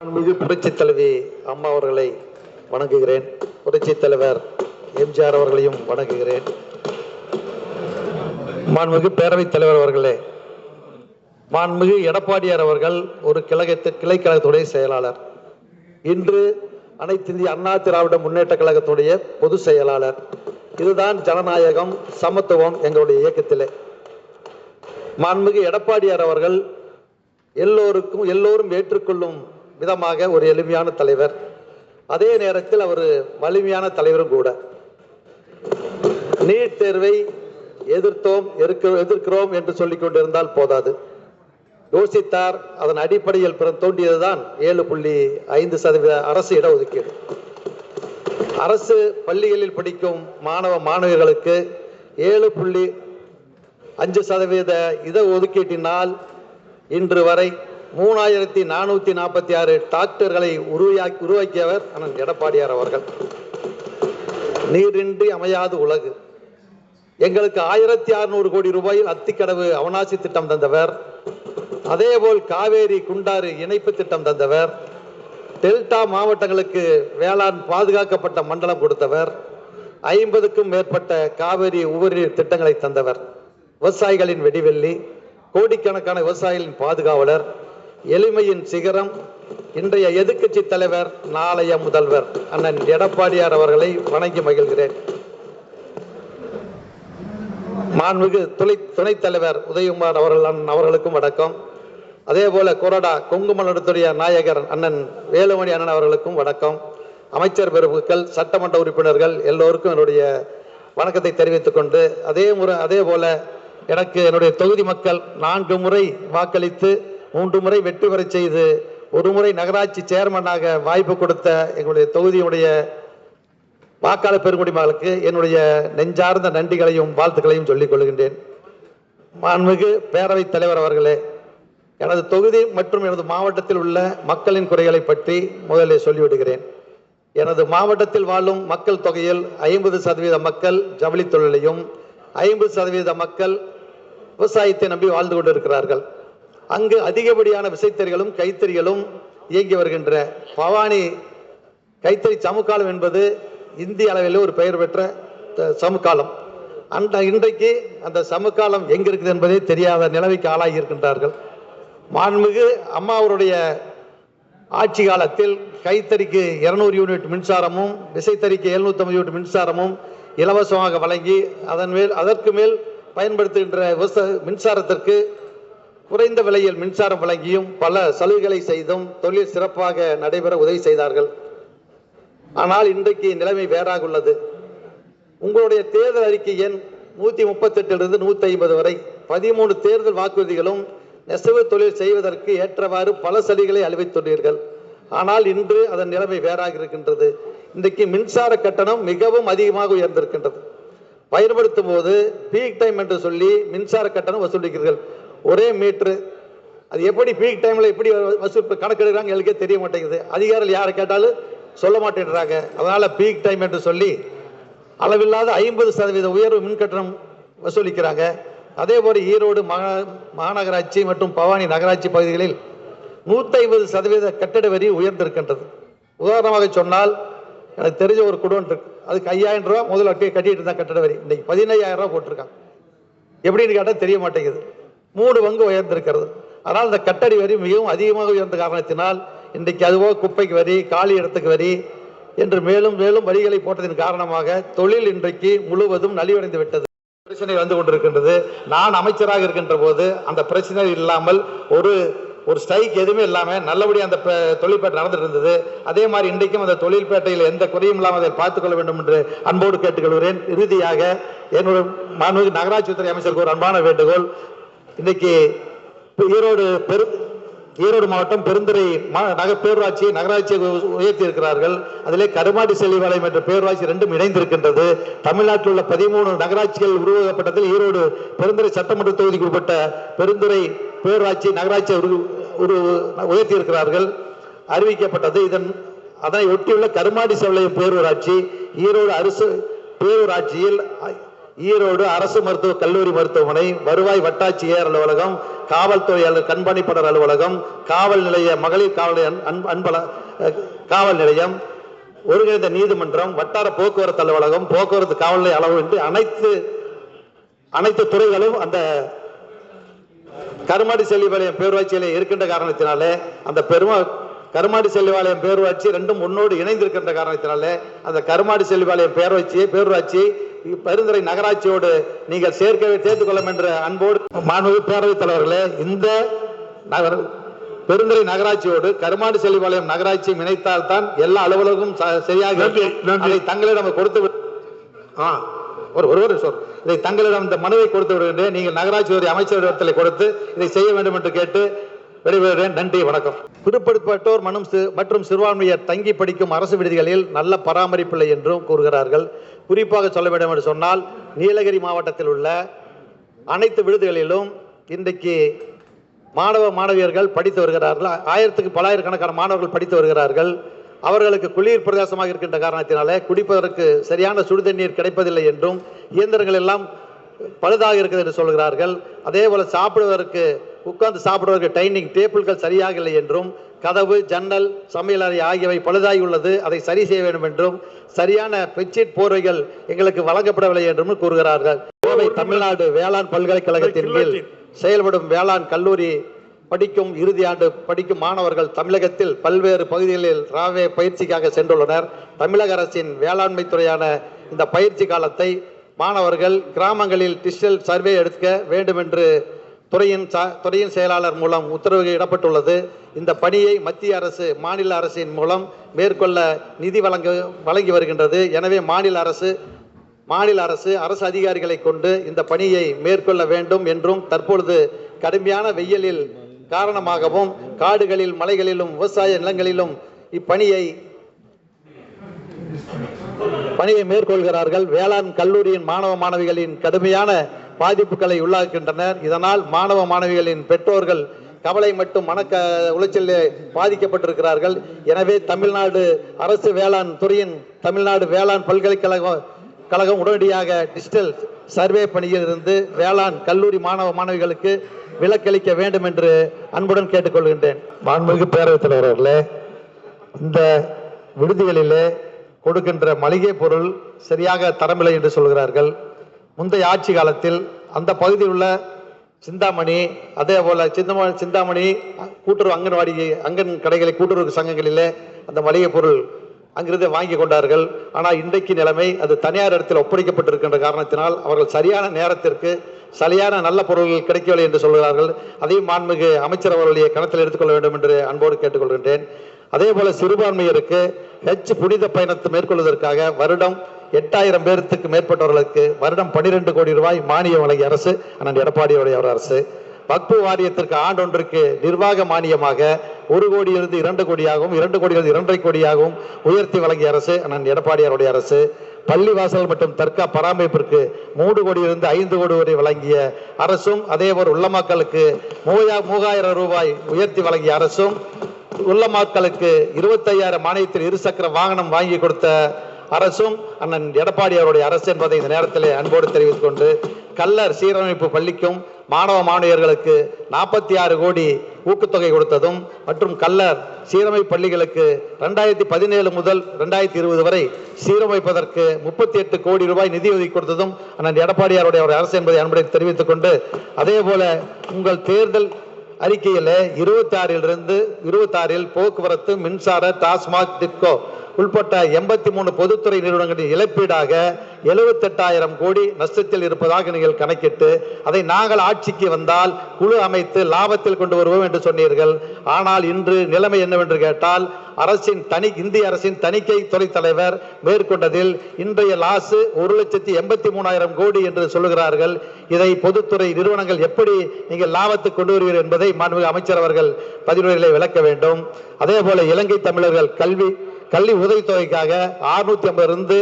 புரட்சி தலைவி அம்மா அவர்களை வணங்குகிறேன். புரட்சி தலைவர் எம்ஜிஆர் அவர்களையும் வணங்குகிறேன். மாண்புமிகு பேரவைத் தலைவர் அவர்களே, மாண்புமிகு எடப்பாடியார் அவர்கள் ஒரு கிளைக்கழகத்துடைய செயலாளர், இன்று அனைத்து இந்திய அண்ணா திராவிட முன்னேற்ற கழகத்துடைய பொதுச் செயலாளர். இதுதான் ஜனநாயகம், சமத்துவம் எங்களுடைய இயக்கத்திலே. மாண்புமிகு எடப்பாடியார் அவர்கள் எல்லோரும் ஏற்றுக்கொள்ளும் விதமாக ஒரு எளிமையான தலைவர், அதே நேரத்தில் அவர் வலிமையான தலைவரும் கூட. நீட் தேர்வை எதிர்க்கிறோம் என்று சொல்லிக் கொண்டிருந்தால் போதாது, யோசித்தார். அதன் அடிப்படையில் தோன்றியதுதான் 7.5% அரசு இடஒதுக்கீடு. அரசு பள்ளிகளில் படிக்கும் மாணவர்களுக்கு 7.5% இடஒதுக்கீட்டினால் இன்று வரை 3446 டாக்டர்களை உருவாக்கியவர் அண்ணன் எடப்பாடியார் அவர்கள். நீரின்றி அமையாது உலகு. எங்களுக்கு 1600 கோடி ரூபாயில் அத்திக்கடவு அவனாசி திட்டம் தந்தவர். அதேபோல் காவேரி குண்டாறு இணைப்பு திட்டம் தந்தவர். டெல்டா மாவட்டங்களுக்கு வேளாண் பாதுகாக்கப்பட்ட மண்டலம் கொடுத்தவர். 50க்கும் மேற்பட்ட காவேரி உபரிநீர் திட்டங்களை தந்தவர். விவசாயிகளின் வெடிவெள்ளி, கோடிக்கணக்கான விவசாயிகளின் பாதுகாவலர், எளிமையின் சிகரம், இன்றைய எதிர்க்கட்சி தலைவர், நாளைய முதல்வர் அண்ணன் எடப்பாடியார் அவர்களை வணங்கி மகிழ்கிறேன். மாண்புமிகு துணைத் தலைவர் உதயகுமார் அவர்களுக்கும் வணக்கம். அதே போல கொறடா கொங்குமலத்துடைய நாயகர் அண்ணன் வேலுமணி அண்ணன் அவர்களுக்கும் வணக்கம். அமைச்சர் பெருமக்கள், சட்டமன்ற உறுப்பினர்கள் எல்லோருக்கும் என்னுடைய வணக்கத்தை தெரிவித்துக் கொண்டு, அதே போல எனக்கு என்னுடைய தொகுதி மக்கள் 4 முறை வாக்களித்து 3 முறை வெற்றி பெற செய்து 1 முறை நகராட்சி சேர்மனாக வாய்ப்பு கொடுத்த எங்களுடைய தொகுதியுடைய வாக்காளர் பெருங்குடிமக்களுக்கு என்னுடைய நெஞ்சார்ந்த நன்றிகளையும் வாழ்த்துக்களையும் சொல்லிக் கொள்கின்றேன். மாண்புமிகு பேரவைத் தலைவர் அவர்களே, எனது தொகுதி மற்றும் எனது மாவட்டத்தில் உள்ள மக்களின் குறைகளை பற்றி முதலில் சொல்லிவிடுகிறேன். எனது மாவட்டத்தில் வாழும் மக்கள் தொகையில் 50% மக்கள் ஜவுளி தொழிலையும் 50% மக்கள் விவசாயத்தை நம்பி வாழ்ந்து கொண்டிருக்கிறார்கள். அங்கு அதிகப்படியான விசைத்தறிகளும் கைத்தறிகளும் இயங்கி வருகின்ற பவானி கைத்தறி சமுக்காலம் என்பது இந்திய அளவில் ஒரு பெயர் பெற்ற சமுக்காலம். இன்றைக்கு அந்த சமுக்காலம் எங்க இருக்குது என்பதே தெரியாத நிலைமைக்கு ஆளாகி இருக்கின்றார்கள். மாண்புமிகு அம்மா அவருடைய ஆட்சி காலத்தில் கைத்தறிக்கு 200 யூனிட் மின்சாரமும் விசைத்தறிக்கு 750 யூனிட் மின்சாரமும் இலவசமாக வழங்கி அதற்கு மேல் பயன்படுத்துகின்ற மின்சாரத்திற்கு குறைந்த விலையில் மின்சாரம் வழங்கியும் பல சலுகைகளை செய்தும் தொழில் சிறப்பாக நடைபெற உதவி செய்தார்கள். ஆனால் இன்றைக்கு நிலைமை வேறாக உள்ளது. உங்களுடைய தேர்தல் அறிக்கை எண் 138 150 வரை 13 தேர்தல் வாக்குறுதிகளும் நெசவு தொழில் செய்வதற்கு ஏற்றவாறு பல சலுகைகளை அறிவித்துள்ளீர்கள். ஆனால் இன்று அதன் நிலைமை வேறாக இருக்கின்றது. இன்றைக்கு மின்சார கட்டணம் மிகவும் அதிகமாக உயர்ந்திருக்கின்றது. பயன்படுத்தும் போது பீக் டைம் என்று சொல்லி மின்சார கட்டணம் வசூலிக்கிறீர்கள். ஒரே மீட்டரு, அது எப்படி பீக் டைம்ல எப்படி கணக்கெடுக்கிறாங்க எங்களுக்கே தெரிய மாட்டேங்குது. அதிகாரிகள் யாரை கேட்டாலும் சொல்ல மாட்டேங்கிறாங்க. அதனால பீக் டைம் என்று சொல்லி அளவில்லாத 50% உயர்வு மின் கட்டணம் வசூலிக்கிறாங்க. அதே போல ஈரோடு மாநகராட்சி மற்றும் பவானி நகராட்சி பகுதிகளில் 150% கட்டட வரி உயர்ந்திருக்கின்றது. உதாரணமாக சொன்னால், எனக்கு தெரிஞ்ச ஒரு குடோன் இருக்கு, அதுக்கு 5000 ரூபாய் முதல்ல கட்டிட்டு இருந்தா கட்டட வரி, இன்னைக்கு 15000 ரூபாய் போட்டிருக்காங்க. எப்படின்னு கேட்டால் தெரிய மாட்டேங்குது. 3 பங்கு உயர்ந்திருக்கிறது. ஆனால் இந்த கட்டடி வரி மிகவும் அதிகமாக உயர்ந்த காரணத்தினால் இன்றைக்கு அதுபோல் குப்பைக்கு வரி, காலி இடத்துக்கு வரி என்று மேலும் மேலும் வரிகளை போட்டதன் காரணமாக தொழில் இன்றைக்கு முழுவதும் நலிவடைந்து விட்டது. பிரச்சனை வந்து கொண்டிருக்கின்றது. நான் அமைச்சராக இருக்கின்ற போது அந்த பிரச்சனை இல்லாமல் ஒரு ஸ்ட்ரைக் எதுவுமே இல்லாமல் நல்லபடியாக அந்த தொழில்பேட்டை நடந்துட்டு இருந்தது. அதே மாதிரி இன்றைக்கும் அந்த தொழில்பேட்டையில் எந்த குறையும் இல்லாமல் அதை பார்த்துக் கொள்ள வேண்டும் என்று அன்போடு கேட்டுக்கொள்கிறேன். இறுதியாக என்னுடைய மாண்புமிகு நகராட்சித்துறை அமைச்சருக்கு ஒரு அன்பான வேண்டுகோள். இன்னைக்கு ஈரோடு மாவட்டம் பெருந்துறை பேரூராட்சி நகராட்சியை உயர்த்தி இருக்கிறார்கள். அதிலே கருமாடி செல்லிவாளையம் என்ற பேரூராட்சி 2ம் இணைந்திருக்கின்றது. தமிழ்நாட்டில் உள்ள 13 நகராட்சிகள் உருவாக்கப்பட்டதில் ஈரோடு பெருந்துறை சட்டமன்ற தொகுதிக்கு உட்பட்ட பெருந்துறை பேரூராட்சி நகராட்சியை உயர்த்தி இருக்கிறார்கள், அறிவிக்கப்பட்டது. அதனை ஒட்டியுள்ள கருமாடி செல்லிவாளையம் பேரூராட்சி ஈரோடு அரசு பேரூராட்சியில் ஈரோடு அரசு மருத்துவக் கல்லூரி மருத்துவமனை, வருவாய் வட்டாட்சியர் அலுவலகம், காவல்துறை கண்காணிப்பாளர் அலுவலகம், காவல் நிலைய மகளிர் காவல் நிலையம், ஒருங்கிணைந்த நீதிமன்றம், வட்டார போக்குவரத்து அலுவலகம், போக்குவரத்து காவல் நிலைய அளவு என்று அனைத்து துறைகளும் அந்த கருமாடி செல்லிபாளையம் பேரூராட்சியிலே இருக்கின்ற காரணத்தினாலே அந்த கருமாடி செல்லிபாளையம் பேரூராட்சி ரெண்டும் முன்னோடு இணைந்திருக்கின்ற காரணத்தினாலே அந்த கருமாடி செல்லிபாளையம் பேரூராட்சி பெருந்துறை நகராட்சியோடு நீங்கள் சேர்த்துக் கொள்ளும் என்ற அன்போடு மாண்புமிகு பேரவைத் தலைவர்களே, இந்த பெருந்துறை நகராட்சியோடு கருமாடி செல்லிபாளையம் நகராட்சி இணைத்தால் தான் எல்லா அலுவலகம் சரியாக தங்களிடம் கொடுத்து இதை தங்களிடம் இந்த மனுவை கொடுத்து விடுகின்றேன். நீங்கள் நகராட்சி அமைச்சரிடத்தில் கொடுத்து இதை செய்ய வேண்டும் என்று கேட்டு விடைபெறுகிறேன். நன்றி, வணக்கம். பிற்படுத்தப்பட்டோர் மற்றும் சிறுபான்மையர் தங்கி படிக்கும் அரசு விடுதிகளில் நல்ல பராமரிப்பில்லை என்றும் கூறுகிறார்கள். குறிப்பாக சொல்ல வேண்டும் என்று சொன்னால், நீலகிரி மாவட்டத்தில் உள்ள அனைத்து விடுதிகளிலும் இன்றைக்கு மாணவியர்கள் படித்து வருகிறார்கள். பல்லாயிரக்கணக்கான மாணவர்கள் படித்து வருகிறார்கள். அவர்களுக்கு குளிர் பிரதேசமாக இருக்கின்ற காரணத்தினாலே குடிப்பதற்கு சரியான சுடுதண்ணீர் கிடைப்பதில்லை என்றும், இயந்திரங்கள் எல்லாம் பழுதாக இருக்கிறது என்று சொல்கிறார்கள். அதே போல சாப்பிடுவதற்கு உட்கார்ந்து சாப்பிடுவதற்கு டைனிங் டேபிள்கள் சரியாக இல்லை என்றும், கதவு, ஜன்னல், சமையலறை ஆகியவை பழுதாகி உள்ளது, அதை சரி செய்ய வேண்டும் என்றும், சரியான பெட்ஷீட் போர்வைகள் எங்களுக்கு வழங்கப்படவில்லை என்றும் கூறுகிறார்கள். கோவை தமிழ்நாடு வேளாண் பல்கலைக்கழகத்தின் கீழ் செயல்படும் வேளாண் கல்லூரி படிக்கும் இறுதி ஆண்டு படிக்கும் மாணவர்கள் தமிழகத்தில் பல்வேறு பகுதிகளில் ராவே பயிற்சிக்காக சென்றுள்ளனர். தமிழக அரசின் வேளாண்மை துறையான இந்த பயிற்சி காலத்தை மாணவர்கள் கிராமங்களில் டிஜிட்டல் சர்வே எடுக்க வேண்டும் என்று துறையின் செயலாளர் மூலம் உத்தரவு இடப்பட்டுள்ளது. இந்த பணியை மத்திய அரசு மாநில அரசின் மூலம் மேற்கொள்ள நிதி வழங்கி வருகின்றது. எனவே மாநில அரசு அதிகாரிகளை கொண்டு இந்த பணியை மேற்கொள்ள வேண்டும் என்றும், தற்பொழுது கடுமையான வெயிலில் காரணமாகவும் காடுகளில், மலைகளிலும், விவசாய நிலங்களிலும் இப்பணியை மேற்கொள்கிறார்கள். வேளாண் கல்லூரியின் மாணவ மாணவிகளின் கடுமையான பாதிப்புகளை உள்ளாக்குகின்றனர். இதனால் மாணவ மாணவிகளின் பெற்றோர்கள் கவலை மற்றும் மன உளைச்சலிலே பாதிக்கப்பட்டிருக்கிறார்கள். எனவே தமிழ்நாடு அரசு வேளாண் துறையின் தமிழ்நாடு வேளாண் பல்கலைக்கழகம் உடனடியாக டிஜிட்டல் சர்வே பணியில் இருந்து வேளாண் கல்லூரி மாணவ மாணவிகளுக்கு விலக்களிக்க வேண்டும் என்று அன்புடன் கேட்டுக்கொள்கின்றேன். மாண்புமிகு பேரவைத் தலைவர்களே, இந்த விடுதிகளிலே கொடுக்கின்ற மளிகை பொருள் சரியாக தரமில்லை என்று சொல்கிறார்கள். முந்தைய ஆட்சி காலத்தில் அந்த பகுதியில் உள்ள சிந்தாமணி, அதே போல சிந்தாமணி கூட்டுறவு அங்கன் கடைகளை கூட்டுறவு சங்கங்களிலே அந்த மளிகை பொருள் அங்கிருந்து வாங்கி கொண்டார்கள். ஆனால் இன்றைக்கு நிலைமை அது தனியார் இடத்தில் ஒப்படைக்கப்பட்டிருக்கின்ற காரணத்தினால் அவர்கள் சரியான நேரத்திற்கு சரியான நல்ல பொருள்கள் கிடைக்கவில்லை என்று சொல்கிறார்கள். அதையும் மாண்புமிகு அமைச்சர் அவர்களுடைய கணத்தில் எடுத்துக்கொள்ள வேண்டும் என்று அன்போடு கேட்டுக்கொள்கின்றேன். அதே போல சிறுபான்மையருக்கு புனித பயணத்தை மேற்கொள்வதற்காக வருடம் 8000 பேருக்கு மேற்பட்டவர்களுக்கு வருடம் 12 கோடி ரூபாய் மானியம் வழங்கிய அரசு அண்ணன் எடப்பாடியுடைய அரசு. வக்பு வாரியத்திற்கு ஆண்டொன்றுக்கு நிர்வாக மானியமாக 1 கோடியிலிருந்து 2 கோடியாகவும் 2 கோடியிலிருந்து 2.5 கோடியாகவும் உயர்த்தி வழங்கிய அரசு அண்ணன் எடப்பாடியாருடைய அரசு. பள்ளிவாசல் மற்றும் தர்கா பராமரிப்பிற்கு 3 கோடியிலிருந்து 5 கோடி வரை வழங்கிய அரசும், அதேபோல் உள்ளமாக்களுக்கு 3000 ரூபாய் உயர்த்தி வழங்கிய அரசும், உள்ளமாக்களுக்கு 25,000 மானியத்தில் 2 சக்கர வாகனம் வாங்கி கொடுத்த அரசும் அண்ணன் எடப்பாடி அவருடைய அரசு என்பதை இந்த நேரத்தில் அன்போடு தெரிவித்துக் கொண்டு, கல்லர் சீரமைப்பு பள்ளிக்கும் மாணவ மாணவியர்களுக்கு 46 கோடி ஊக்கத்தொகை கொடுத்ததும் மற்றும் கல்லர் சீரமைப்பு பள்ளிகளுக்கு 2017 முதல் 2020 வரை சீரமைப்பதற்கு 38 கோடி ரூபாய் நிதி ஒதுக்கி கொடுத்ததும் அண்ணன் எடப்பாடியாருடைய அரசு என்பதை அன்புடன் தெரிவித்துக் கொண்டு, அதே போல உங்கள் தேர்தல் அறிக்கையில் 26 போக்குவரத்து, மின்சார, டாஸ்மாக், டிட்கோ உள்பட்ட 83 பொதுத்துறை நிறுவனங்களின் இழப்பீடாக 78,000 கோடி நஷ்டத்தில் இருப்பதாக நீங்கள் கணக்கிட்டு, அதை நாங்கள் ஆட்சிக்கு வந்தால் குழு அமைத்து லாபத்தில் கொண்டு வருவோம் என்று சொன்னீர்கள். ஆனால் இன்று நிலைமை என்னவென்று கேட்டால், இந்திய அரசின் தணிக்கை துறை தலைவர் மேற்கொண்டதில் இன்றைய லாஸ் 1,83,000 கோடி என்று சொல்லுகிறார்கள். இதை பொதுத்துறை நிறுவனங்கள் எப்படி நீங்கள் லாபத்துக்கு கொண்டு வருவீர்கள் என்பதை மாண்புமிகு அமைச்சர் அவர்கள் பதிவுரைகளை விளக்க வேண்டும். அதே போல இலங்கை தமிழர்கள் கல்வி உதவித்தொகைக்காக 650 இருந்து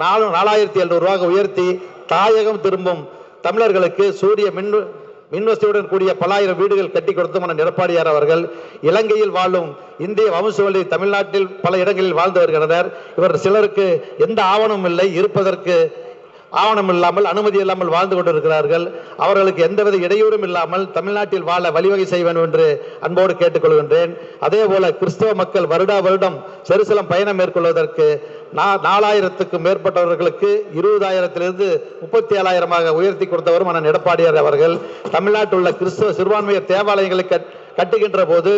4,700 ரூபாய் உயர்த்தி தாயகம் திரும்பும் தமிழர்களுக்கு சூரிய மின்வசதியுடன் கூடிய பல்லாயிரம் வீடுகள் கட்டி கொடுத்தும் எடப்பாடியார் அவர்கள் இலங்கையில் வாழும் இந்திய வம்சவழி தமிழ்நாட்டில் பல இடங்களில் வாழ்ந்து வருகின்றனர். இவர் சிலருக்கு எந்த ஆவணமும் இல்லை, இருப்பதற்கு ஆவணம் இல்லாமல் அனுமதி இல்லாமல் வாழ்ந்து கொண்டிருக்கிறார்கள். அவர்களுக்கு எந்தவித இடையூறும் இல்லாமல் தமிழ்நாட்டில் வாழ வழிவகை செய்ய வேண்டும் என்று அன்போடு கேட்டுக்கொள்கின்றேன். அதே போல கிறிஸ்தவ மக்கள் வருடா வருடம் ஜெருசலம் பயணம் மேற்கொள்வதற்கு 4000க்கும் மேற்பட்டவர்களுக்கு 20,000 37,000 உயர்த்தி கொடுத்தவரும் அண்ணன் எடப்பாடியார் அவர்கள். தமிழ்நாட்டில் உள்ள கிறிஸ்தவ சிறுபான்மையர் தேவாலயங்களை கட்டுகின்ற போது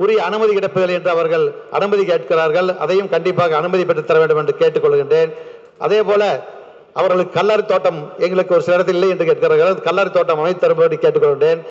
உரிய அனுமதி கிடைப்பதில்லை என்று அவர்கள் அனுமதி கேட்கிறார்கள். அதையும் கண்டிப்பாக அனுமதி பெற்று தர வேண்டும் என்று கேட்டுக்கொள்கின்றேன். அதே போல அவர்களுக்கு கல்லறை தோட்டம் எங்களுக்கு ஒரு சில இடத்தில் இல்லை என்று கேட்கிறார்கள். கல்லறை தோட்டம் அமைத்து தரும்படி கேட்டுக்கொள்கின்றேன்.